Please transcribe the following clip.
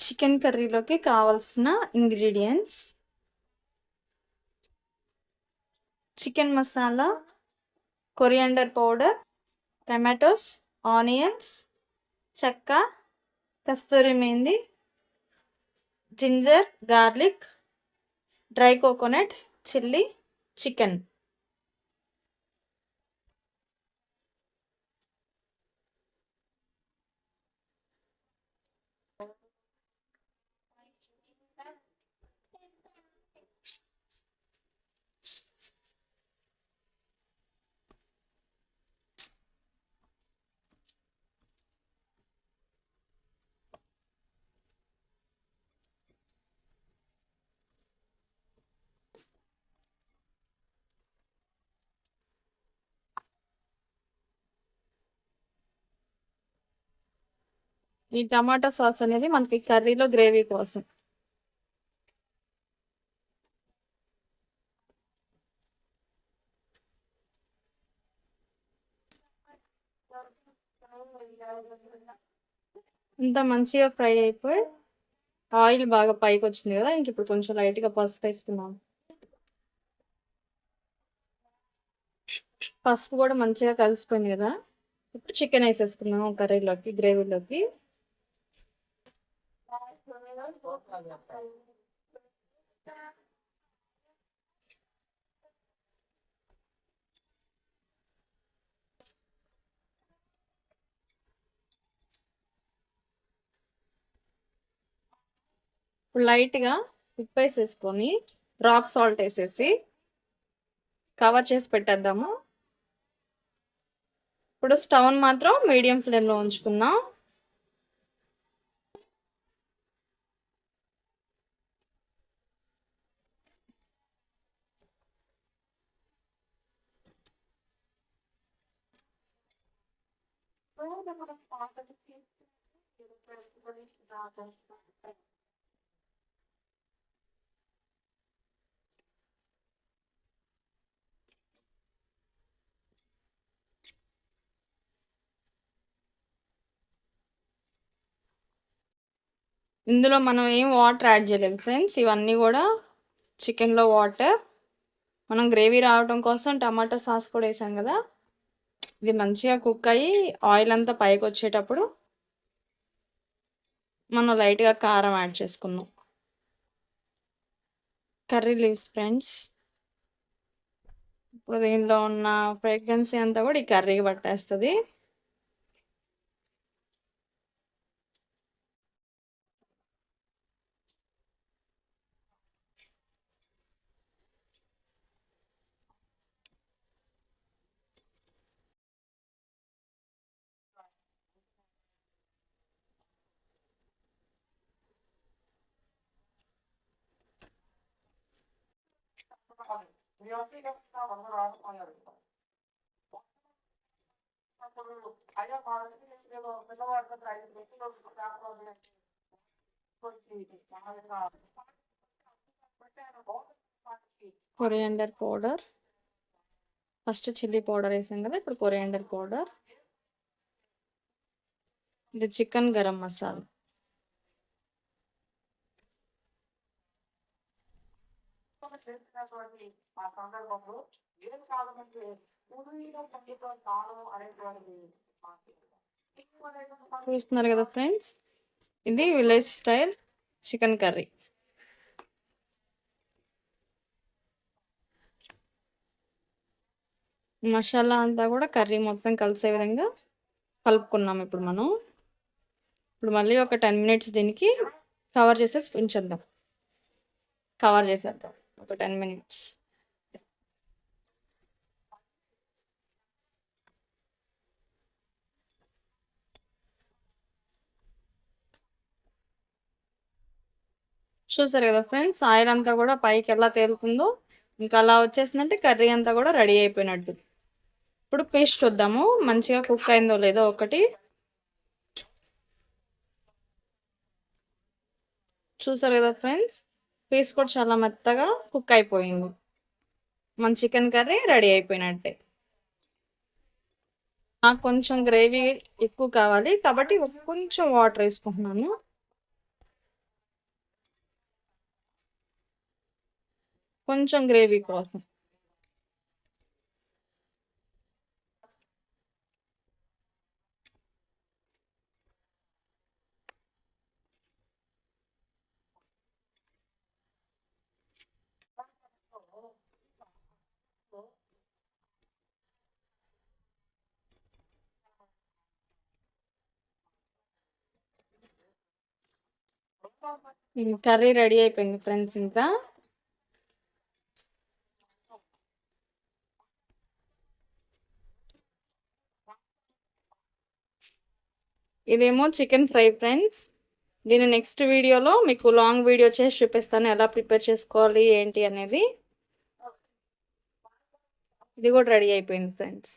Chicken కర్రీలోకి కావాల్సిన ingredients: chicken masala, coriander powder, tomatoes, onions, చెక్క, కస్తూరి మెంతి, ginger garlic, dry coconut, chilli, chicken. ఈ టమాటా సాస్ అనేది మనకి కర్రీలో గ్రేవీ కోసం. ఇంత మంచిగా ఫ్రై అయిపోయి ఆయిల్ బాగా పైకి వచ్చింది కదా, ఇంక ఇప్పుడు కొంచెం లైట్గా పసుపు వేసుకున్నాం. పసుపు కూడా మంచిగా కలిసిపోయింది కదా, ఇప్పుడు చికెన్ వేసేసుకున్నాం కర్రీలోకి, గ్రేవీలోకి. ఇప్పుడు లైట్గా ఉప్పు వేసేసుకొని రాక్ సాల్ట్ వేసేసి కవర్ చేసి పెట్టేద్దాము. ఇప్పుడు స్టవ్ మాత్రం మీడియం ఫ్లేమ్లో ఉంచుకుందాం. ఇందులో మనం ఏం వాటర్ యాడ్ చేయలేము ఫ్రెండ్స్, ఇవన్నీ కూడా చికెన్లో వాటర్. మనం గ్రేవీ రావడం కోసం టమాటా సాస్ కూడా వేసాం కదా, ఇది మంచిగా కుక్ అయ్యి ఆయిల్ అంతా పైకి వచ్చేటప్పుడు మనం లైట్గా కారం యాడ్ చేసుకుందాం. Curry leaves friends. ఇప్పుడు దీనిలో ఉన్న ఫ్రేగ్రెన్సీ అంతా కూడా ఈ కర్రీకి పట్టేస్తుంది. Coriander powder, first chilli powder వేసాం కదా, ఇప్పుడు కొరియాండర్ పౌడర్. ఇది చికెన్ గరం మసాలా. చూస్తున్నారు కదా ఫ్రెండ్స్, ఇది village style chicken curry. Masala అంతా కూడా కర్రీ మొత్తం కలిసే విధంగా కలుపుకున్నాం. ఇప్పుడు మనం మళ్ళీ ఒక 10 మినిట్స్ దీనికి కవర్ చేసేసి ఉంచేద్దాం. కవర్ చేసేద్దాం ఒక 10 మినిట్స్. చూసారు కదా ఫ్రెండ్స్, ఆయిల్ అంతా కూడా పైకి ఎలా తేలుతుందో, ఇంకా అలా వచ్చేసిందంటే కర్రీ అంతా కూడా రెడీ అయిపోయినట్టు. ఇప్పుడు పీస్ చూద్దాము మంచిగా కుక్ అయిందో లేదో. ఒకటి చూసారు కదా ఫ్రెండ్స్, పీస్ కూడా చాలా మెత్తగా కుక్ అయిపోయింది. మన చికెన్ కర్రీ రెడీ అయిపోయినట్టే. నాకు కొంచెం గ్రేవీ ఎక్కువ కావాలి కాబట్టి కొంచెం వాటర్ వేసుకుంటున్నాను. కొంచెం గ్రేవీ కోసం. కర్రీ రెడీ అయిపోయింది ఫ్రెండ్స్. ఇంకా ఇదేమో చికెన్ ఫ్రై ఫ్రెండ్స్. దీన్ని నెక్స్ట్ వీడియోలో మీకు లాంగ్ వీడియో చేసి చూపిస్తాను ఎలా ప్రిపేర్ చేసుకోవాలి ఏంటి అనేది. ఇది కూడా రెడీ అయిపోయింది ఫ్రెండ్స్.